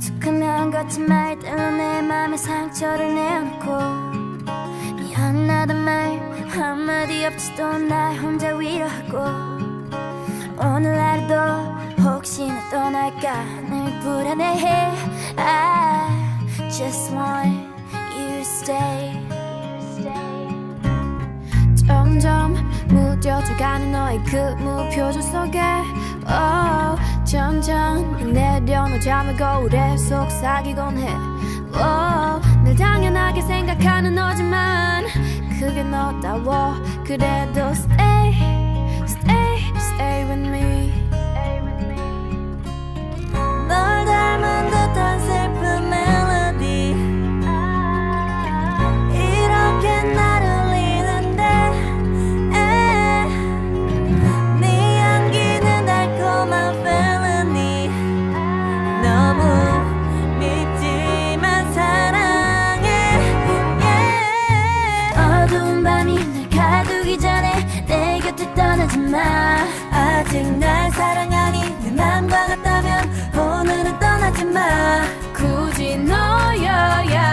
툭하면 거친 말들로 내 맘에 상처를 내어놓고 미안하단 말 한마디 없이도 날 혼자 위로하고 오늘 하루도 혹시나 떠날까 늘 불안해해. I just want you to stay. 점점 무뎌져가는 너의 그 무표정 속에 점점 내려놓자면 거울에 속삭이곤 해. 늘 당연하게 생각하는 너지만 그게 너다워. 그래도 stay, stay, stay with me. 널 닮은 듯한 슬픈 멜로디 이렇게 나를 울리는데 네 향기는 달콤한 felony. 너무 밉지만 사랑해. 어두운 밤이 날 가두기 전에 내 곁을 떠나지 마. 아직 날 사랑하니 내 맘과 같다면 오늘은 떠나지 마. 굳이 너여야